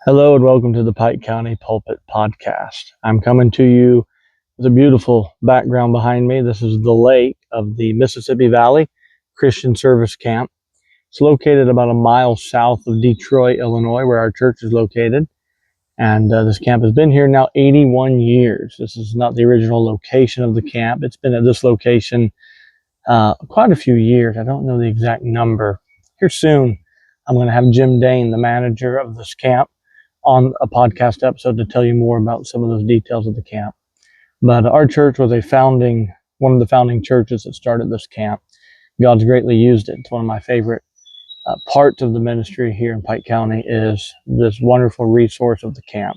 Hello and welcome to the Pike County Pulpit Podcast. I'm coming to you with a beautiful background behind me. This is the lake of the Mississippi Valley Christian Service Camp. It's located about a mile south of Detroit, Illinois, where our church is located. And this camp has been here now 81 years. This is not the original location of the camp. It's been at this location quite a few years. I don't know the exact number. Here soon, I'm going to have Jim Dane, the manager of this camp, on a podcast episode to tell you more about some of those details of the camp. But our church was one of the founding churches that started this camp. God's greatly used it. It's one of my favorite parts of the ministry here in Pike County is this wonderful resource of the camp.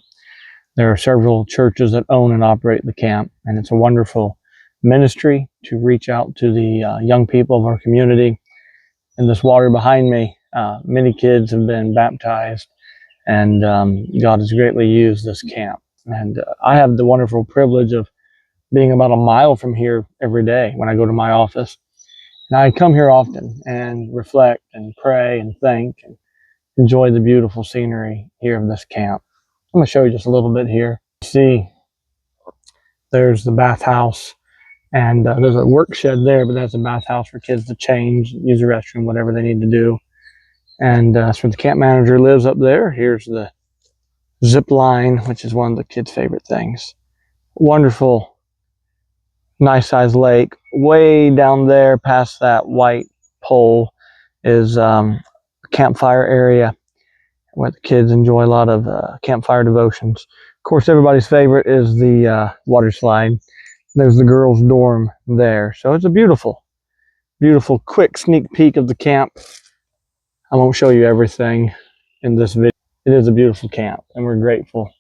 There are several churches that own and operate the camp, and it's a wonderful ministry to reach out to the young people of our community. In this water behind me, many kids have been baptized, and God has greatly used this camp. And I have the wonderful privilege of being about a mile from here every day when I go to my office. And I come here often and reflect and pray and think and enjoy the beautiful scenery here of this camp. I'm going to show you just a little bit here. See, there's the bathhouse, and there's a work shed there, but that's a bathhouse for kids to change, use the restroom, whatever they need to do. And that's where the camp manager lives up there. Here's the zip line, which is one of the kids' favorite things. Wonderful, nice sized lake. Way down there past that white pole is a campfire area where the kids enjoy a lot of campfire devotions. Of course, everybody's favorite is the water slide. There's the girls' dorm there. So it's a beautiful, beautiful, quick sneak peek of the camp. I won't show you everything in this video. It is a beautiful camp, and we're grateful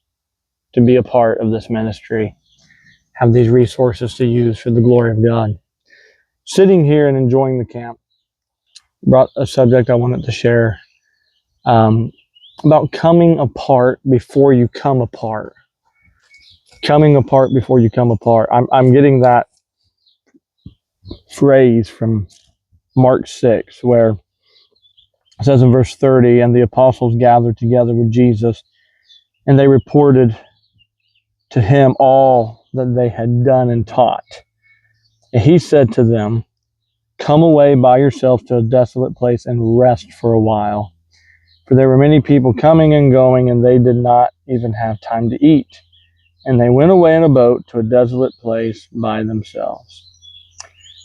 to be a part of this ministry, have these resources to use for the glory of God. Sitting here and enjoying the camp brought a subject I wanted to share about coming apart before you come apart. Coming apart before you come apart. I'm getting that phrase from Mark 6, where it says in verse 30, and the apostles gathered together with Jesus, and they reported to him all that they had done and taught. And he said to them, come away by yourself to a desolate place and rest for a while. For there were many people coming and going, and they did not even have time to eat. And they went away in a boat to a desolate place by themselves.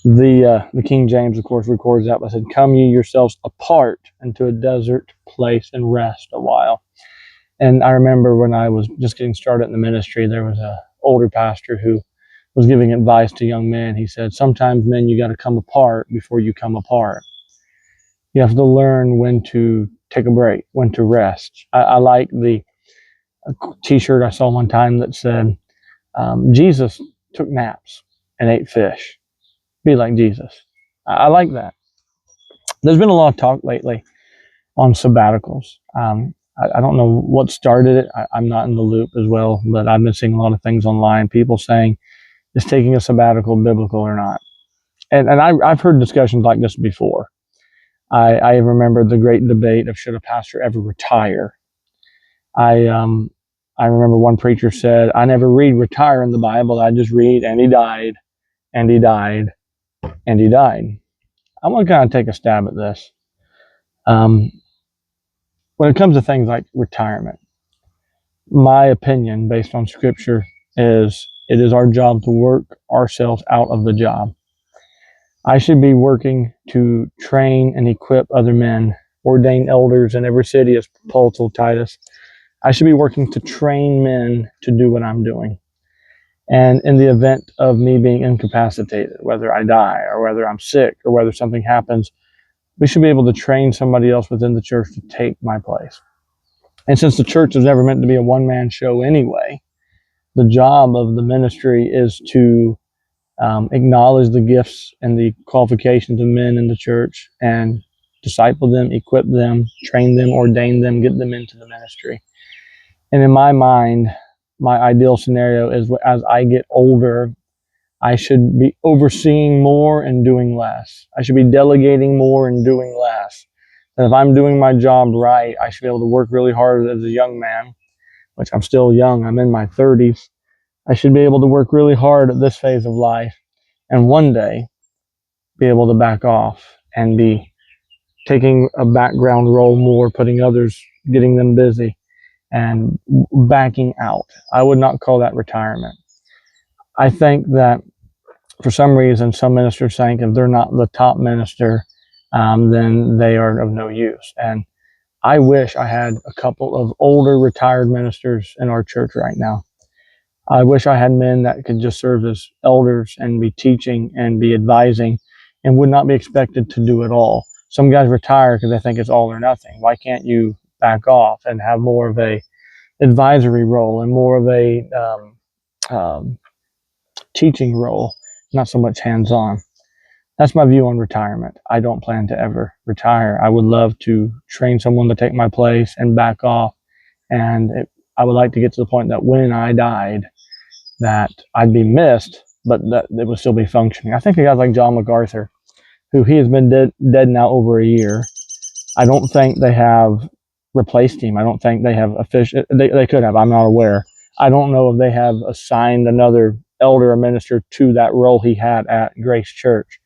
The King James, of course, records that by saying, come ye yourselves apart into a desert place and rest a while. And I remember when I was just getting started in the ministry, there was an older pastor who was giving advice to young men. He said, sometimes, men, you got to come apart before you come apart. You have to learn when to take a break, when to rest. I like the t-shirt I saw one time that said, Jesus took naps and ate fish. Be like Jesus. I like that. There's been a lot of talk lately on sabbaticals. I don't know what started it. I'm not in the loop as well, but I've been seeing a lot of things online. People saying, is taking a sabbatical biblical or not? And I've heard discussions like this before. I remember the great debate of should a pastor ever retire. I remember one preacher said, I never read retire in the Bible. I just read, and he died, and he died, and he died. I want to kind of take a stab at this. When it comes to things like retirement, my opinion, based on Scripture, is it is our job to work ourselves out of the job. I should be working to train and equip other men, ordain elders in every city, as Paul told Titus. I should be working to train men to do what I'm doing. And in the event of me being incapacitated, whether I die or whether I'm sick or whether something happens, we should be able to train somebody else within the church to take my place. And since the church is never meant to be a one-man show anyway, the job of the ministry is to acknowledge the gifts and the qualifications of men in the church and disciple them, equip them, train them, ordain them, get them into the ministry. And in my mind, my ideal scenario is as I get older, I should be overseeing more and doing less. I should be delegating more and doing less. And if I'm doing my job right, I should be able to work really hard as a young man, which I'm still young. I'm in my 30s. I should be able to work really hard at this phase of life and one day be able to back off and be taking a background role more, putting others, getting them busy, and backing out. I would not call that retirement. I think that for some reason, some ministers think if they're not the top minister, then they are of no use. And I wish I had a couple of older retired ministers in our church right now. I wish I had men that could just serve as elders and be teaching and be advising and would not be expected to do it all. Some guys retire because they think it's all or nothing. Why can't you back off and have more of a advisory role and more of a teaching role, not so much hands-on? That's my view on retirement. I don't plan to ever retire. I would love to train someone to take my place and back off. And I would like to get to the point that when I died, that I'd be missed, but that it would still be functioning. I think of guys like John MacArthur, who he has been dead now over a year. I don't think they have replaced him. I don't think they have official. They could have. I'm not aware. I don't know if they have assigned another elder or minister to that role he had at Grace Church.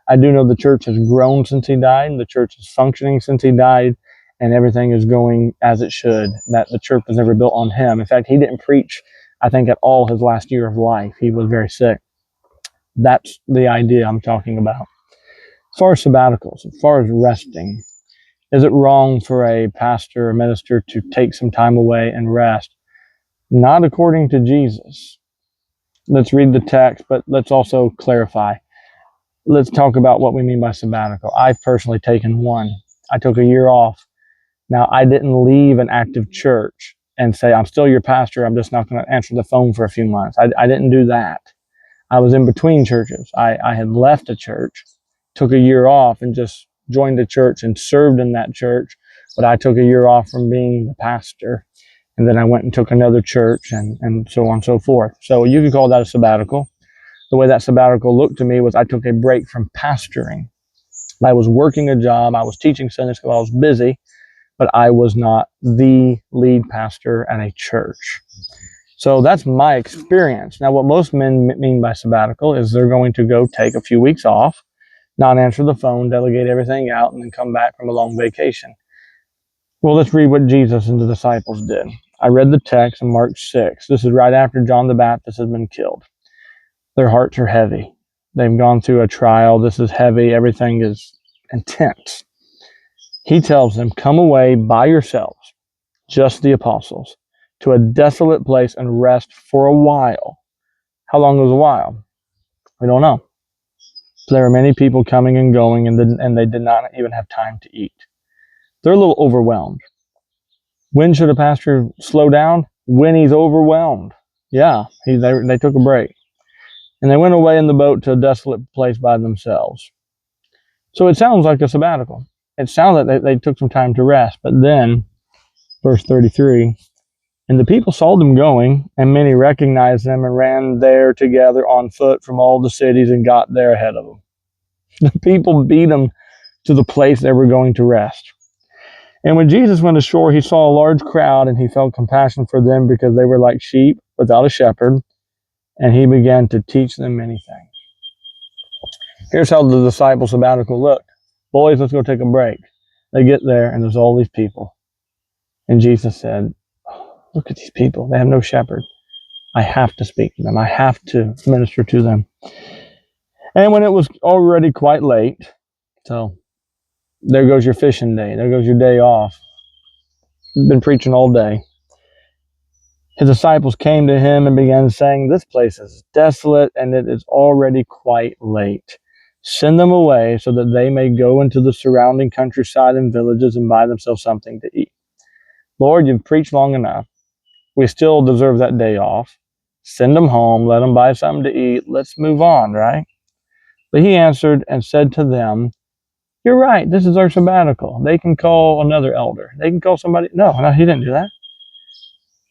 I do know the church has grown since he died. The church is functioning since he died, and everything is going as it should. That the church was never built on him. In fact, he didn't preach, I think, at all his last year of life. He was very sick. That's the idea I'm talking about. As far as sabbaticals, as far as resting, is it wrong for a pastor or minister to take some time away and rest? Not according to Jesus. Let's read the text, but let's also clarify. Let's talk about what we mean by sabbatical. I've personally taken one. I took a year off. Now, I didn't leave an active church and say, I'm still your pastor, I'm just not going to answer the phone for a few months. I didn't do that. I was in between churches. I had left a church, took a year off, and just joined a church and served in that church. But I took a year off from being the pastor. And then I went and took another church and so on and so forth. So you could call that a sabbatical. The way that sabbatical looked to me was I took a break from pastoring. I was working a job. I was teaching Sunday school. I was busy, but I was not the lead pastor at a church. So that's my experience. Now, what most men mean by sabbatical is they're going to go take a few weeks off, not answer the phone, delegate everything out, and then come back from a long vacation. Well, let's read what Jesus and the disciples did. I read the text in Mark 6. This is right after John the Baptist has been killed. Their hearts are heavy. They've gone through a trial. This is heavy. Everything is intense. He tells them, come away by yourselves, just the apostles, to a desolate place and rest for a while. How long was a while? We don't know. There were many people coming and going, and they did not even have time to eat. They're a little overwhelmed. When should a pastor slow down? When he's overwhelmed. Yeah, they took a break. And they went away in the boat to a desolate place by themselves. So it sounds like a sabbatical. It sounds like they took some time to rest. But then, verse 33, and the people saw them going, and many recognized them and ran there together on foot from all the cities and got there ahead of them. The people beat them to the place they were going to rest. And when Jesus went ashore, he saw a large crowd, and he felt compassion for them because they were like sheep without a shepherd, and he began to teach them many things. Here's how the disciples' sabbatical looked. Boys, let's go take a break. They get there, and there's all these people. And Jesus said, look at these people. They have no shepherd. I have to speak to them. I have to minister to them. And when it was already quite late, so there goes your fishing day. There goes your day off. You've been preaching all day. His disciples came to him and began saying, this place is desolate, and it is already quite late. Send them away so that they may go into the surrounding countryside and villages and buy themselves something to eat. Lord, you've preached long enough. We still deserve that day off. Send them home. Let them buy something to eat. Let's move on, right? But he answered and said to them, you're right. This is our sabbatical. They can call another elder. They can call somebody. No, he didn't do that.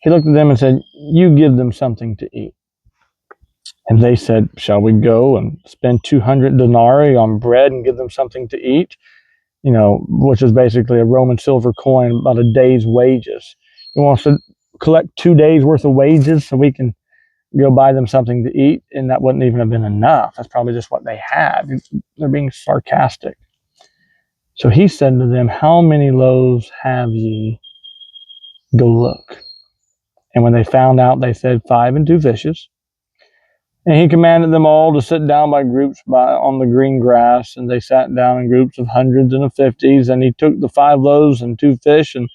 He looked at them and said, you give them something to eat. And they said, shall we go and spend 200 denarii on bread and give them something to eat? which is basically a Roman silver coin, about a day's wages. He wants to collect 2 days worth of wages so we can go buy them something to eat, and that wouldn't even have been enough. That's probably just what they had. They're being sarcastic. So he said to them, how many loaves have ye? Go look. And when they found out, they said, 5 and 2 fishes. And he commanded them all to sit down by groups on the green grass, and they sat down in groups of hundreds and of fifties. And he took the 5 loaves and 2 fish, and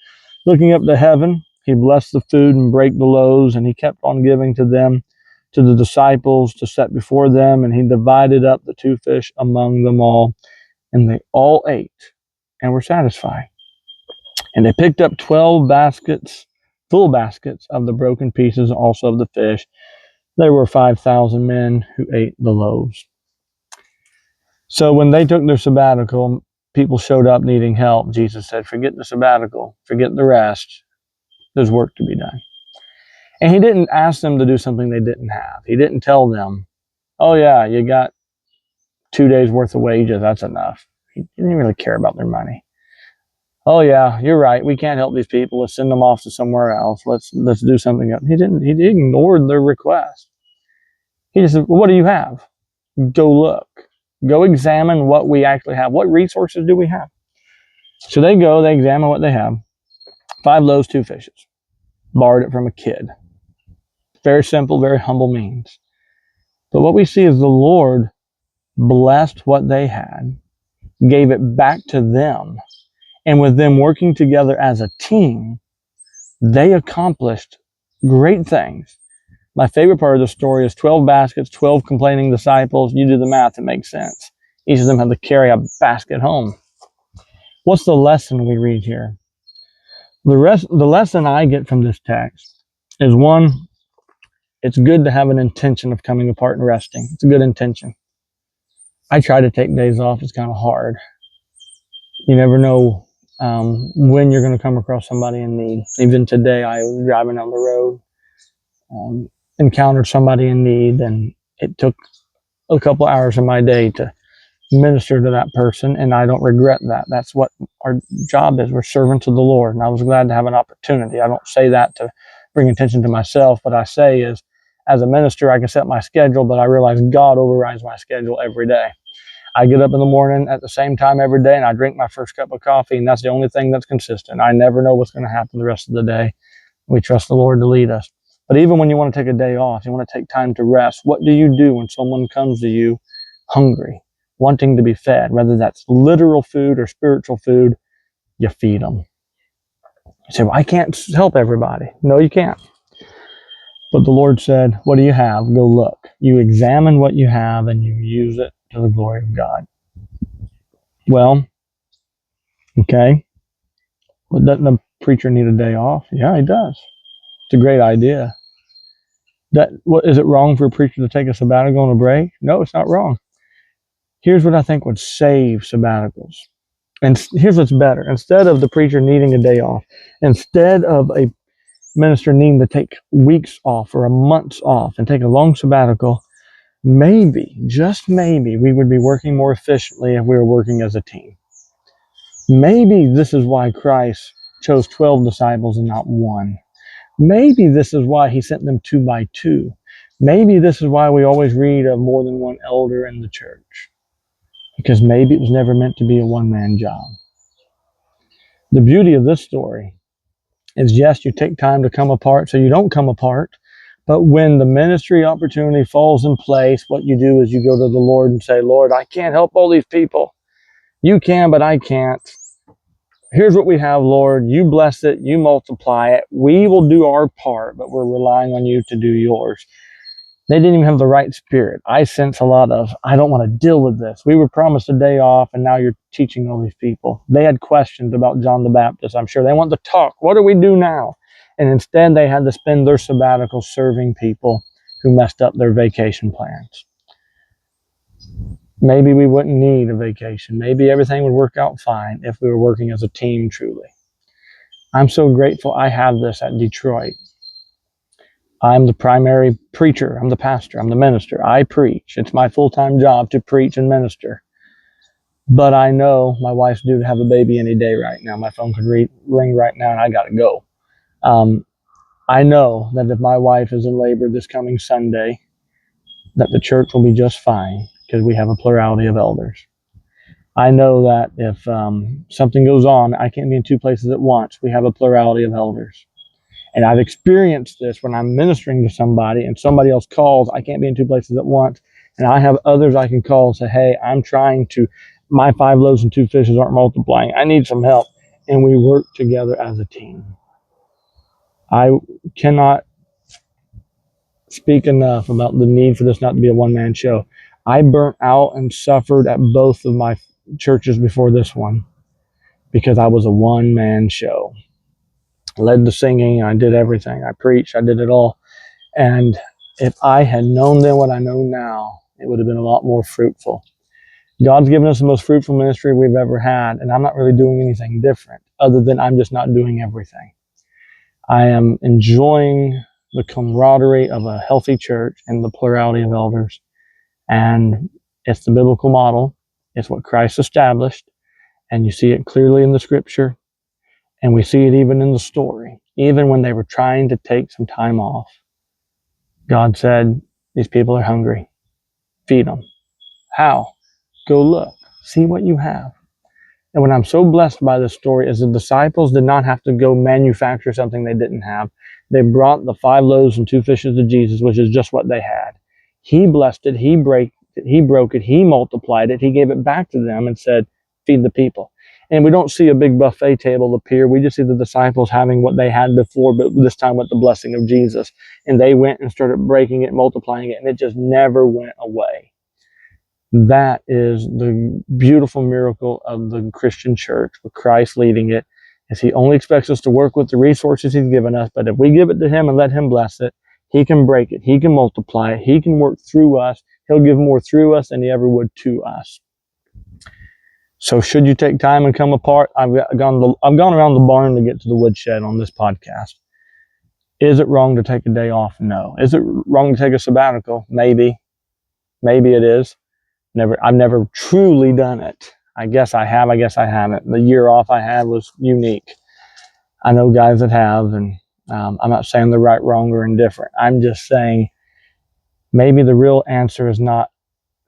looking up to heaven, he blessed the food and brake the loaves, and he kept on giving to them, to the disciples, to set before them. And he divided up the 2 fish among them all, and they all ate and were satisfied. And they picked up 12 baskets, full baskets of the broken pieces, also of the fish. There were 5,000 men who ate the loaves. So when they took their sabbatical, people showed up needing help. Jesus said, forget the sabbatical, forget the rest. There's work to be done. And he didn't ask them to do something they didn't have. He didn't tell them, oh yeah, you got 2 days worth of wages, that's enough. He didn't really care about their money. Oh yeah, you're right, we can't help these people, let's send them off to somewhere else, let's do something else. He ignored their request. He just said, well, what do you have? Go look. Go examine what we actually have. What resources do we have? So they go, they examine what they have. 5 loaves, 2 fishes. Borrowed it from a kid. Very simple, very humble means. But what we see is the Lord blessed what they had, gave it back to them, and with them working together as a team, they accomplished great things. My favorite part of the story is 12 baskets, 12 complaining disciples. You do the math, it makes sense. Each of them had to carry a basket home. What's the lesson we read here? The lesson I get from this text is, one, it's good to have an intention of coming apart and resting. It's a good intention. I try to take days off. It's kind of hard. You never know when you're going to come across somebody in need. Even today, I was driving down the road, encountered somebody in need, and it took a couple hours of my day to minister to that person, and I don't regret that. That's what our job is. We're servants of the Lord, and I was glad to have an opportunity. I don't say that to bring attention to myself. What I say is, as a minister, I can set my schedule, but I realize God overrides my schedule every day. I get up in the morning at the same time every day, and I drink my first cup of coffee, and that's the only thing that's consistent. I never know what's going to happen the rest of the day. We trust the Lord to lead us. But even when you want to take a day off, you want to take time to rest, what do you do when someone comes to you hungry, wanting to be fed? Whether that's literal food or spiritual food, you feed them. You say, well, I can't help everybody. No, you can't. But the Lord said, what do you have? Go look. You examine what you have and you use it to the glory of God. Well, okay. But doesn't the preacher need a day off? Yeah, he does. It's a great idea. Is it wrong for a preacher to take a sabbatical and a break? No, it's not wrong. Here's what I think would save sabbaticals. And here's what's better. Instead of the preacher needing a day off, instead of a minister needing to take weeks off or a month off and take a long sabbatical, maybe, just maybe, we would be working more efficiently if we were working as a team. Maybe this is why Christ chose 12 disciples and not 1. Maybe this is why he sent them 2 by 2. Maybe this is why we always read of more than 1 elder in the church. Because maybe it was never meant to be a one-man job. The beauty of this story is, yes, you take time to come apart so you don't come apart. But when the ministry opportunity falls in place, what you do is you go to the Lord and say, Lord, I can't help all these people. You can, but I can't. Here's what we have, Lord. You bless it. You multiply it. We will do our part, but we're relying on you to do yours. They didn't even have the right spirit. I sense a lot of, I don't want to deal with this. We were promised a day off, and now you're teaching all these people. They had questions about John the Baptist, I'm sure. They want to talk. What do we do now? And instead, they had to spend their sabbatical serving people who messed up their vacation plans. Maybe we wouldn't need a vacation. Maybe everything would work out fine if we were working as a team truly. I'm so grateful I have this at Detroit. I'm the primary preacher. I'm the pastor. I'm the minister. I preach. It's my full-time job to preach and minister. But I know my wife's due to have a baby any day right now. My phone could ring right now and I got to go. Um, I know that if my wife is in labor this coming Sunday, that the church will be just fine because we have a plurality of elders. I know that if something goes on, I can't be in two places at once. We have a plurality of elders. And I've experienced this when I'm ministering to somebody and somebody else calls, I can't be in two places at once. And I have others I can call and say, hey, my 5 loaves and 2 fishes aren't multiplying. I need some help. And we work together as a team. I cannot speak enough about the need for this not to be a one-man show. I burnt out and suffered at both of my churches before this one because I was a one-man show. I led the singing, I did everything. I preached, I did it all. And if I had known then what I know now, it would have been a lot more fruitful. God's given us the most fruitful ministry we've ever had, and I'm not really doing anything different other than I'm just not doing everything. I am enjoying the camaraderie of a healthy church and the plurality of elders. And it's the biblical model. It's what Christ established. And you see it clearly in the scripture. And we see it even in the story. Even when they were trying to take some time off, God said, these people are hungry. Feed them. How? Go look. See what you have. And what I'm so blessed by this story is the disciples did not have to go manufacture something they didn't have. They brought the 5 loaves and 2 fishes to Jesus, which is just what they had. He blessed it. He broke it. He multiplied it. He gave it back to them and said, feed the people. And we don't see a big buffet table appear. We just see the disciples having what they had before, but this time with the blessing of Jesus. And they went and started breaking it, multiplying it, and it just never went away. That is the beautiful miracle of the Christian church, with Christ leading it, is he only expects us to work with the resources he's given us, but if we give it to him and let him bless it, he can break it, he can multiply it, he can work through us, he'll give more through us than he ever would to us. So should you take time and come apart? I've gone around the barn to get to the woodshed on this podcast. Is it wrong to take a day off? No. Is it wrong to take a sabbatical? Maybe. Maybe it is. I've never truly done it. I guess I have, I guess I haven't. The year off I had was unique. I know guys that have, and I'm not saying they're right, wrong, or indifferent. I'm just saying maybe the real answer is not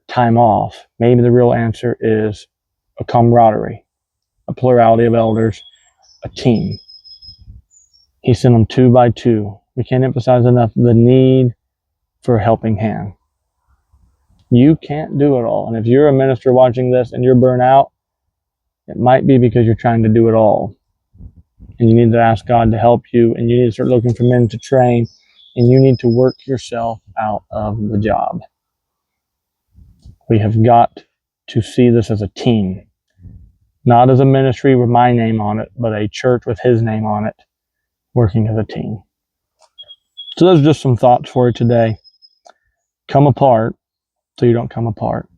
time off. Maybe the real answer is a camaraderie, a plurality of elders, a team. He sent them 2 by 2. We can't emphasize enough the need for a helping hand. You can't do it all. And if you're a minister watching this and you're burnt out, it might be because you're trying to do it all. And you need to ask God to help you, and you need to start looking for men to train, and you need to work yourself out of the job. We have got to see this as a team, not as a ministry with my name on it, but a church with his name on it, working as a team. So those are just some thoughts for you today. Come apart so you don't come apart.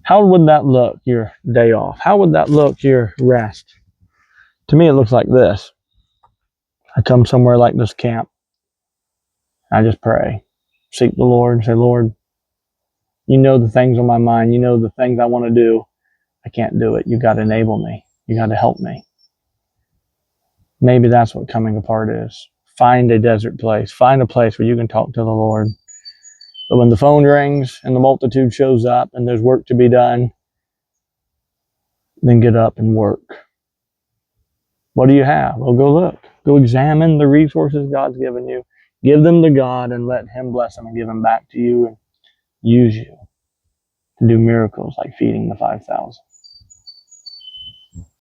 How would that look, your day off? How would that look, your rest? To me, it looks like this. I come somewhere like this camp. I just pray. Seek the Lord and say, Lord, you know the things on my mind. You know the things I want to do. I can't do it. You got to enable me. You got to help me. Maybe that's what coming apart is. Find a desert place. Find a place where you can talk to the Lord. But when the phone rings and the multitude shows up and there's work to be done, then get up and work. What do you have? Well, go look. Go examine the resources God's given you. Give them to God and let him bless them and give them back to you and use you to do miracles like feeding the 5,000.